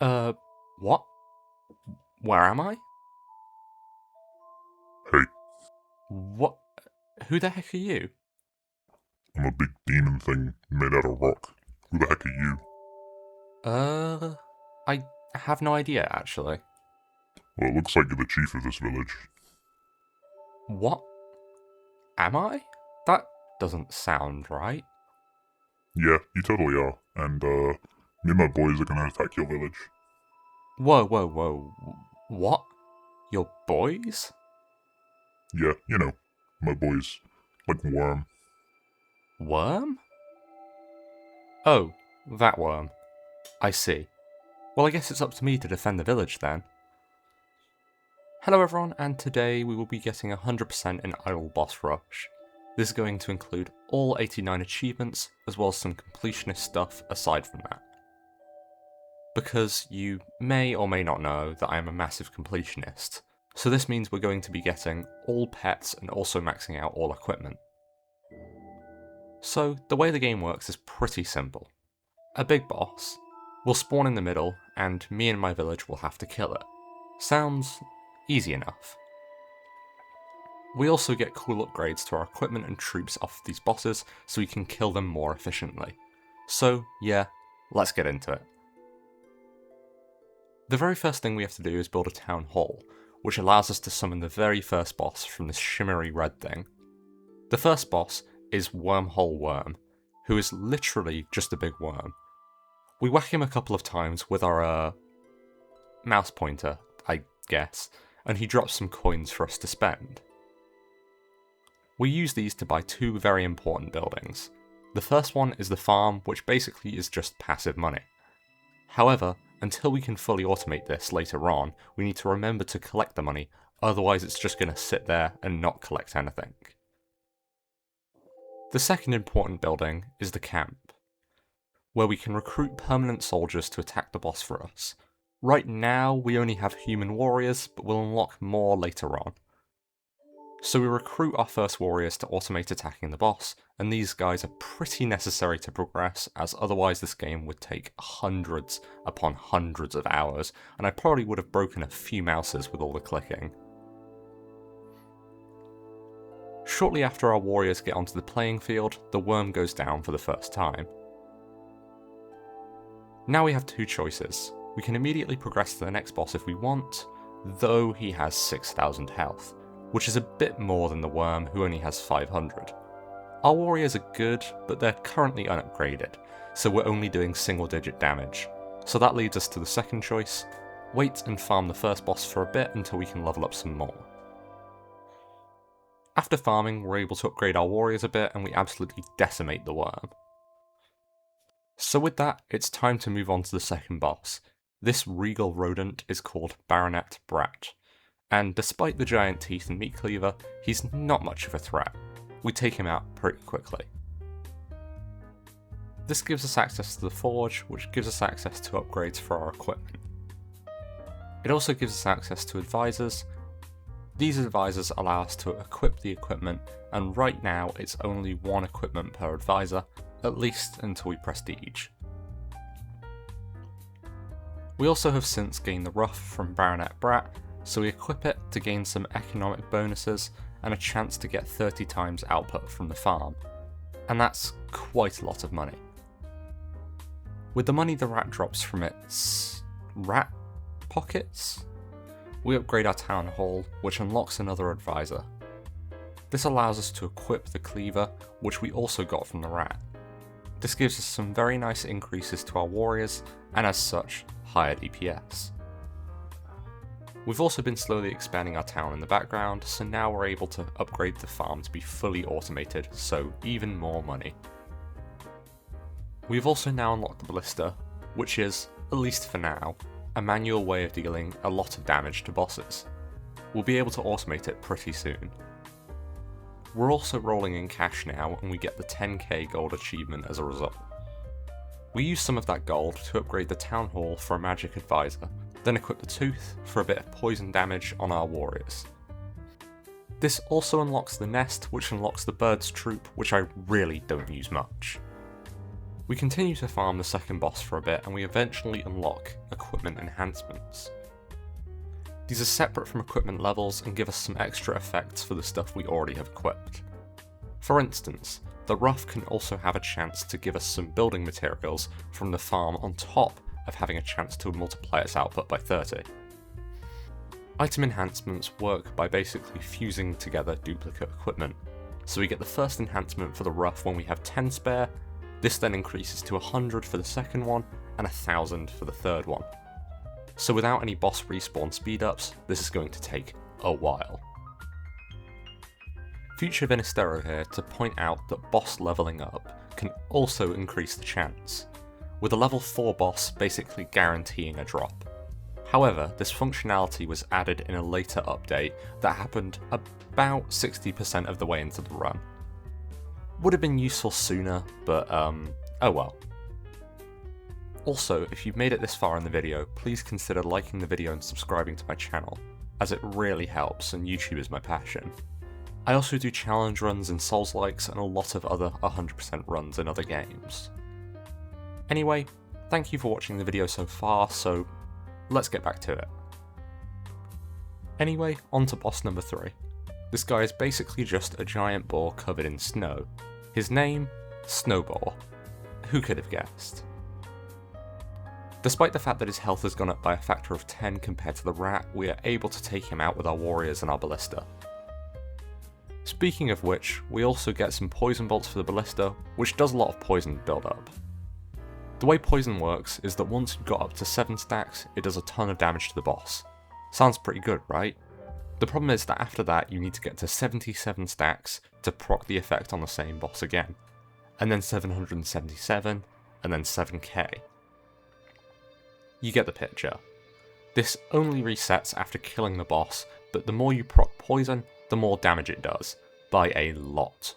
Uh, what? Where am I? Hey, What? Who the heck are you? I'm a big demon thing made out of rock. Who the heck are you? Uh, I have no idea actually. Well, it looks like you're the chief of this village. What? Am I? That doesn't sound right. Yeah, you totally are. And, me and my boys are gonna attack your village. Whoa, whoa, whoa. What? Your boys? Yeah, my boys. Like Worm. Worm? Oh, that worm. I see. Well, I guess it's up to me to defend the village then. Hello everyone, and today we will be getting 100% in Idle Boss Rush. This is going to include all 89 achievements, as well as some completionist stuff aside from that. Because you may or may not know that I am a massive completionist, so this means we're going to be getting all pets and also maxing out all equipment. So the way the game works is pretty simple. A big boss will spawn in the middle, and me and my village will have to kill it. Sounds easy enough. We also get cool upgrades to our equipment and troops off of these bosses so we can kill them more efficiently. So yeah, let's get into it. The very first thing we have to do is build a town hall, which allows us to summon the very first boss from this shimmery red thing. The first boss is Wormhole Worm, who is literally just a big worm. We whack him a couple of times with our mouse pointer, I guess, and he drops some coins for us to spend. We use these to buy two very important buildings. The first one is the farm, which basically is just passive money. However, until we can fully automate this later on, we need to remember to collect the money, otherwise it's just going to sit there and not collect anything. The second important building is the camp, where we can recruit permanent soldiers to attack the boss for us. Right now, we only have human warriors, but we'll unlock more later on. So we recruit our first warriors to automate attacking the boss, and these guys are pretty necessary to progress, as otherwise this game would take hundreds upon hundreds of hours, and I probably would have broken a few mouses with all the clicking. Shortly after our warriors get onto the playing field, the worm goes down for the first time. Now we have two choices. We can immediately progress to the next boss if we want, though he has 6,000 health, which is a bit more than the worm, who only has 500. Our warriors are good, but they're currently unupgraded, so we're only doing single digit damage. So that leads us to the second choice: wait and farm the first boss for a bit until we can level up some more. After farming, we're able to upgrade our warriors a bit and we absolutely decimate the worm. So with that, it's time to move on to the second boss. This regal rodent is called Baronet Brat, and despite the giant teeth and meat cleaver, he's not much of a threat. We take him out pretty quickly. This gives us access to the forge, which gives us access to upgrades for our equipment. It also gives us access to advisors. These advisors allow us to equip the equipment, and right now it's only one equipment per advisor, at least until we prestige. We also have since gained the Ruff from Baronet Brat, so we equip it to gain some economic bonuses and a chance to get 30 times output from the farm, and that's quite a lot of money. With the money the rat drops from its rat pockets, we upgrade our town hall, which unlocks another advisor. This allows us to equip the cleaver, which we also got from the rat. This gives us some very nice increases to our warriors, and as such, higher DPS. We've also been slowly expanding our town in the background, so now we're able to upgrade the farm to be fully automated, so even more money. We've also now unlocked the Ballista, which is, at least for now, a manual way of dealing a lot of damage to bosses. We'll be able to automate it pretty soon. We're also rolling in cash now, and we get the 10k gold achievement as a result. We use some of that gold to upgrade the town hall for a magic advisor, then equip the tooth for a bit of poison damage on our warriors. This also unlocks the nest, which unlocks the bird's troop, which I really don't use much. We continue to farm the second boss for a bit and we eventually unlock equipment enhancements. These are separate from equipment levels and give us some extra effects for the stuff we already have equipped. For instance, the Rough can also have a chance to give us some building materials from the farm on top of having a chance to multiply its output by 30. Item enhancements work by basically fusing together duplicate equipment. So we get the first enhancement for the Rough when we have 10 spare, this then increases to 100 for the second one and 1000 for the third one. So without any boss respawn speed ups, this is going to take a while. Future Vinistero here to point out that boss leveling up can also increase the chance, with a level 4 boss basically guaranteeing a drop. However, this functionality was added in a later update that happened about 60% of the way into the run. Would have been useful sooner, but oh well. Also, if you've made it this far in the video, please consider liking the video and subscribing to my channel, as it really helps and YouTube is my passion. I also do challenge runs in Souls-likes and a lot of other 100% runs in other games. Anyway, thank you for watching the video so far, so let's get back to it. Anyway, on to boss number 3. This guy is basically just a giant boar covered in snow. His name? Snowboar. Who could have guessed? Despite the fact that his health has gone up by a factor of 10 compared to the rat, we are able to take him out with our warriors and our ballista. Speaking of which, we also get some poison bolts for the ballista, which does a lot of poison build-up. The way poison works is that once you've got up to 7 stacks, it does a ton of damage to the boss. Sounds pretty good, right? The problem is that after that you need to get to 77 stacks to proc the effect on the same boss again, and then 777, and then 7k. You get the picture. This only resets after killing the boss, but the more you proc poison, the more damage it does, by a lot.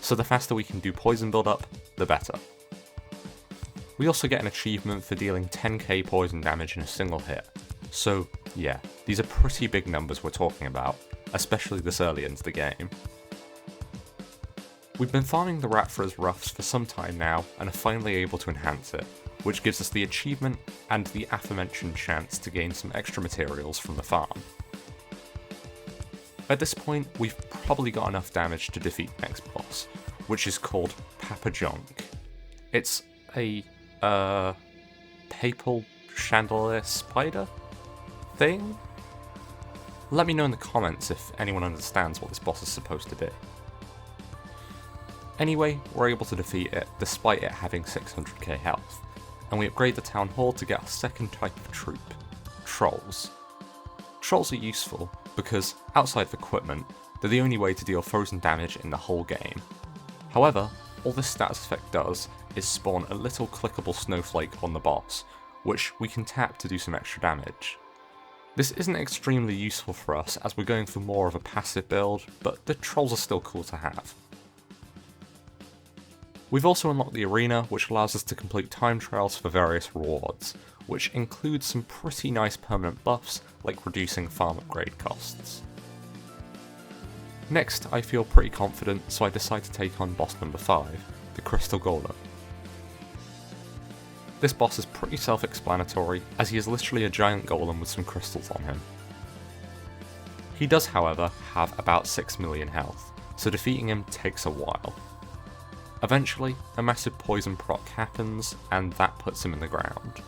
So the faster we can do poison build-up, the better. We also get an achievement for dealing 10k poison damage in a single hit. So yeah, these are pretty big numbers we're talking about, especially this early into the game. We've been farming the rat for his roughs for some time now, and are finally able to enhance it, which gives us the achievement and the aforementioned chance to gain some extra materials from the farm. At this point, we've probably got enough damage to defeat the next boss, which is called Papa Junk. It's a, papal chandelier spider thing? Let me know in the comments if anyone understands what this boss is supposed to be. Anyway, we're able to defeat it despite it having 600k health, and we upgrade the town hall to get our second type of troop, trolls. Trolls are useful because, outside of equipment, they're the only way to deal frozen damage in the whole game. However, all this status effect does is spawn a little clickable snowflake on the boss, which we can tap to do some extra damage. This isn't extremely useful for us as we're going for more of a passive build, but the trolls are still cool to have. We've also unlocked the arena, which allows us to complete time trials for various rewards, which includes some pretty nice permanent buffs, like reducing farm upgrade costs. Next, I feel pretty confident, so I decide to take on boss number 5, the Crystal Golem. This boss is pretty self-explanatory, as he is literally a giant golem with some crystals on him. He does, however, have about 6 million health, so defeating him takes a while. Eventually, a massive poison proc happens, and that puts him in the ground.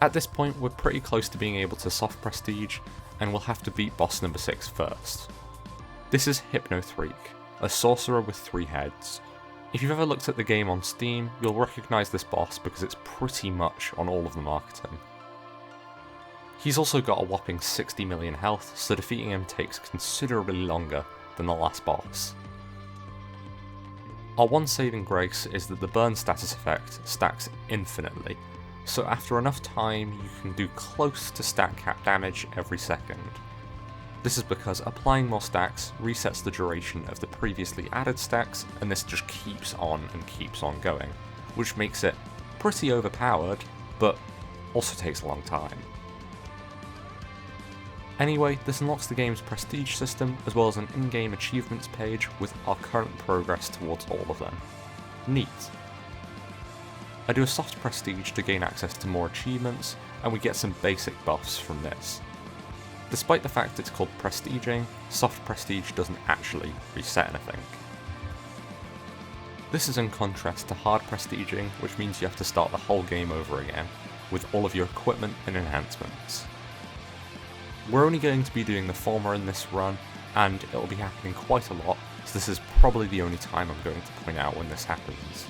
At this point, we're pretty close to being able to soft prestige, and we'll have to beat boss number 6 first. This is Hypnothreek, a sorcerer with 3 heads. If you've ever looked at the game on Steam, you'll recognise this boss because it's pretty much on all of the marketing. He's also got a whopping 60 million health, so defeating him takes considerably longer than the last boss. Our one saving grace is that the burn status effect stacks infinitely, so after enough time you can do close to stack cap damage every second. This is because applying more stacks resets the duration of the previously added stacks, and this just keeps on and keeps on going, which makes it pretty overpowered, but also takes a long time. Anyway, this unlocks the game's prestige system, as well as an in-game achievements page with our current progress towards all of them. Neat. I do a soft prestige to gain access to more achievements, and we get some basic buffs from this. Despite the fact it's called prestiging, soft prestige doesn't actually reset anything. This is in contrast to hard prestiging, which means you have to start the whole game over again, with all of your equipment and enhancements. We're only going to be doing the former in this run, and it'll be happening quite a lot, so this is probably the only time I'm going to point out when this happens.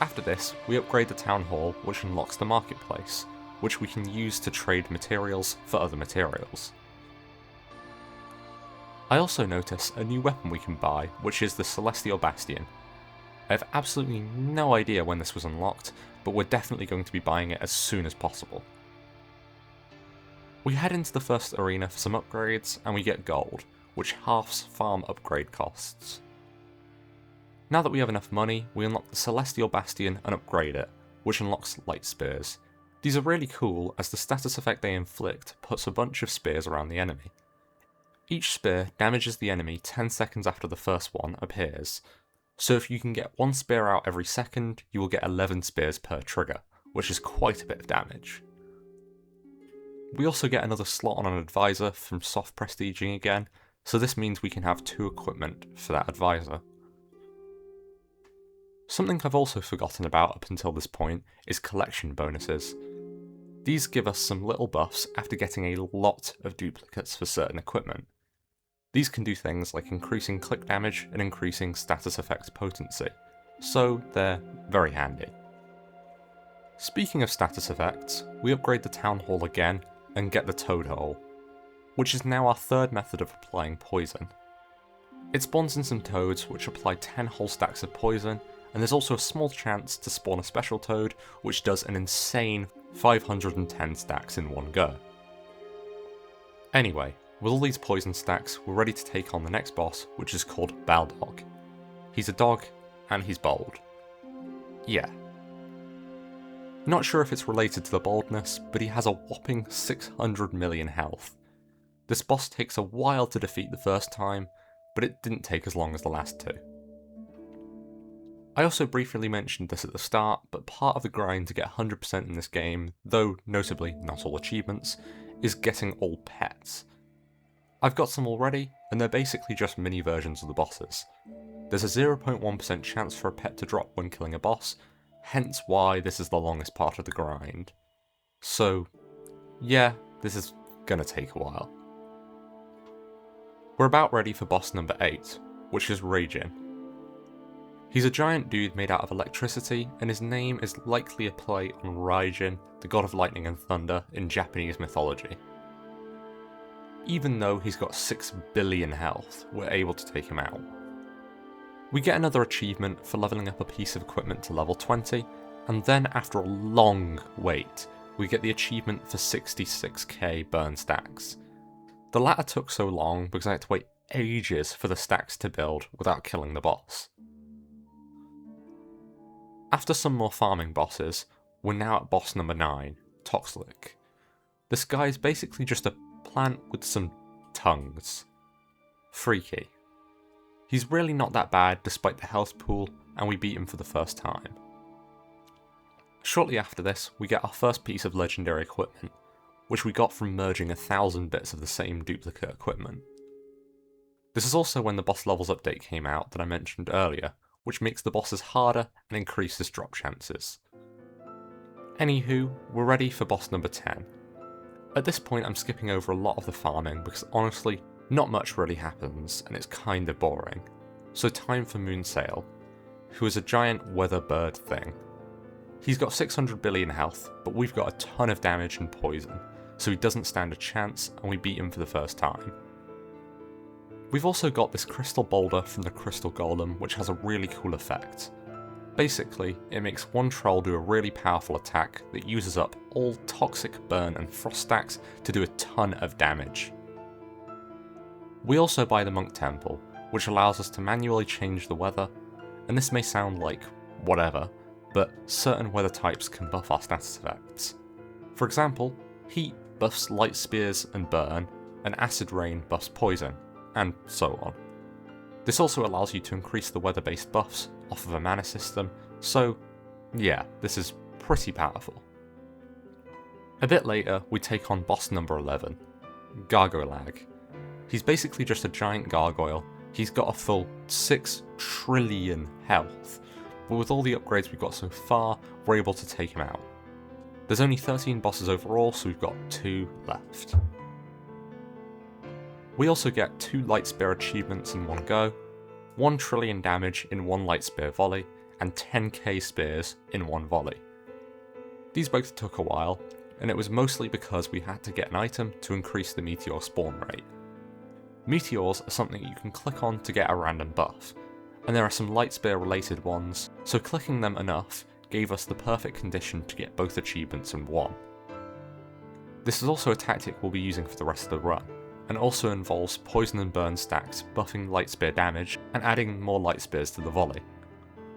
After this, we upgrade the Town Hall, which unlocks the Marketplace, which we can use to trade materials for other materials. I also notice a new weapon we can buy, which is the Celestial Bastion. I have absolutely no idea when this was unlocked, but we're definitely going to be buying it as soon as possible. We head into the first arena for some upgrades, and we get gold, which halves farm upgrade costs. Now that we have enough money, we unlock the Celestial Bastion and upgrade it, which unlocks light spears. These are really cool as the status effect they inflict puts a bunch of spears around the enemy. Each spear damages the enemy 10 seconds after the first one appears, so if you can get one spear out every second, you will get 11 spears per trigger, which is quite a bit of damage. We also get another slot on an advisor from soft prestiging again, so this means we can have 2 equipment for that advisor. Something I've also forgotten about up until this point is collection bonuses. These give us some little buffs after getting a lot of duplicates for certain equipment. These can do things like increasing click damage and increasing status effect potency, so they're very handy. Speaking of status effects, we upgrade the Town Hall again and get the Toad Hole, which is now our third method of applying poison. It spawns in some toads which apply 10 whole stacks of poison, and there's also a small chance to spawn a special toad which does an insane 510 stacks in one go. Anyway, with all these poison stacks, we're ready to take on the next boss, which is called Baldog. He's a dog, and he's bold. Yeah. Not sure if it's related to the boldness, but he has a whopping 600 million health. This boss takes a while to defeat the first time, but it didn't take as long as the last 2. I also briefly mentioned this at the start, but part of the grind to get 100% in this game, though notably not all achievements, is getting all pets. I've got some already, and they're basically just mini versions of the bosses. There's a 0.1% chance for a pet to drop when killing a boss, hence why this is the longest part of the grind. So, yeah, this is gonna take a while. We're about ready for boss number 8, which is Raijin. He's a giant dude made out of electricity, and his name is likely a play on Raijin, the god of lightning and thunder in Japanese mythology. Even though he's got 6 billion health, we're able to take him out. We get another achievement for leveling up a piece of equipment to level 20, and then after a long wait, we get the achievement for 66k burn stacks. The latter took so long because I had to wait ages for the stacks to build without killing the boss. After some more farming bosses, we're now at boss number 9, Toxlic. This guy is basically just a plant with some tongues. Freaky. He's really not that bad despite the health pool, and we beat him for the first time. Shortly after this, we get our first piece of legendary equipment, which we got from merging 1,000 bits of the same duplicate equipment. This is also when the boss levels update came out that I mentioned earlier, which makes the bosses harder and increases drop chances. Anywho, we're ready for boss number 10. At this point I'm skipping over a lot of the farming because honestly, not much really happens and it's kinda boring. So time for Moonsail, who is a giant weather bird thing. He's got 600 billion health, but we've got a ton of damage and poison, so he doesn't stand a chance and we beat him for the first time. We've also got this crystal boulder from the Crystal Golem, which has a really cool effect. Basically, it makes one troll do a really powerful attack that uses up all toxic burn and frost stacks to do a ton of damage. We also buy the Monk Temple, which allows us to manually change the weather, and this may sound like whatever, but certain weather types can buff our status effects. For example, heat buffs light spears and burn, and acid rain buffs poison, and so on. This also allows you to increase the weather-based buffs off of a mana system, So yeah, this is pretty powerful. A bit later, we take on boss number 11, Gargoylag. He's basically just a giant gargoyle. He's got a full 6 trillion health, but with all the upgrades we've got so far, we're able to take him out. There's only 13 bosses overall, so we've got 2 left. We also get 2 Light Spear achievements in one go, 1 trillion damage in 1 Light Spear volley, and 10k spears in 1 volley. These both took a while, and it was mostly because we had to get an item to increase the meteor spawn rate. Meteors are something you can click on to get a random buff, and there are some Light Spear related ones, so clicking them enough gave us the perfect condition to get both achievements in one. This is also a tactic we'll be using for the rest of the run, and also involves poison and burn stacks buffing Light Spear damage and adding more Light Spears to the volley.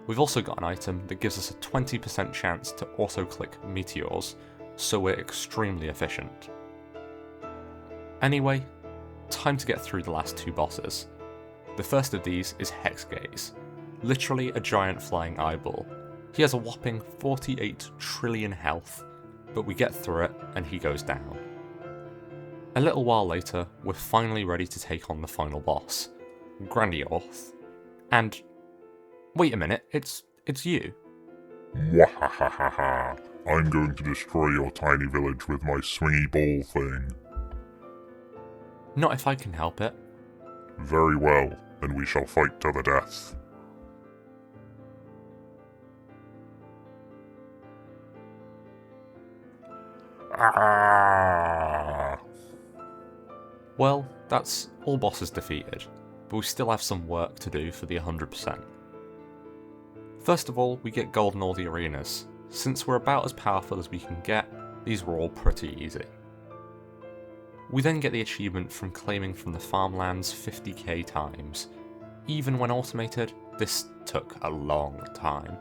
We've also got an item that gives us a 20% chance to auto-click meteors, so we're extremely efficient. Anyway, time to get through the last 2 bosses. The first of these is Hexgaze, literally a giant flying eyeball. He has a whopping 48 trillion health, but we get through it and he goes down. A little while later, we're finally ready to take on the final boss, Grandioth. And wait a minute, it's you. Mwahahaha. I'm going to destroy your tiny village with my swingy ball thing. Not if I can help it. Very well, then we shall fight to the death. Ah! Well, that's all bosses defeated, but we still have some work to do for the 100%. First of all, we get gold in all the arenas. Since we're about as powerful as we can get, these were all pretty easy. We then get the achievement from claiming from the farmlands 50k times. Even when automated, this took a long time.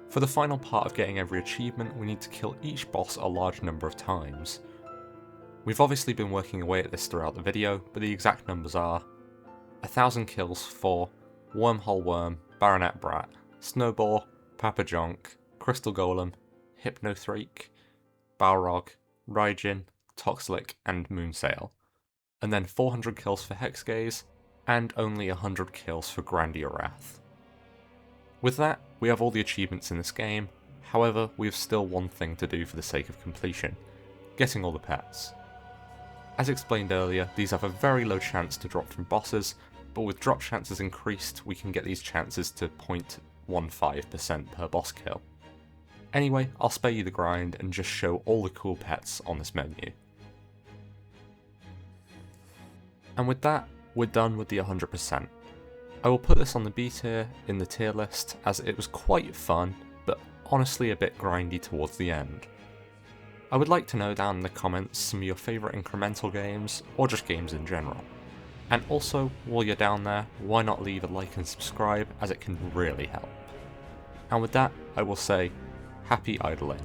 For the final part of getting every achievement, we need to kill each boss a large number of times. We've obviously been working away at this throughout the video, but the exact numbers are 1000 kills for Wormhole Worm, Baronet Brat, Snowball, Papa Jonk, Crystal Golem, Hypnothreak, Balrog, Raijin, Toxlick, and Moonsail, and then 400 kills for Hexgaze, and only 100 kills for Grandiorath. With that, we have all the achievements in this game, however, we have still one thing to do for the sake of completion, getting all the pets. As explained earlier, these have a very low chance to drop from bosses, but with drop chances increased, we can get these chances to 0.15% per boss kill. Anyway, I'll spare you the grind and just show all the cool pets on this menu. And with that, we're done with the 100%. I will put this on the B tier in the tier list as it was quite fun, but honestly a bit grindy towards the end. I would like to know down in the comments some of your favourite incremental games, or just games in general. And also, while you're down there, why not leave a like and subscribe as it can really help. And with that, I will say, happy idling.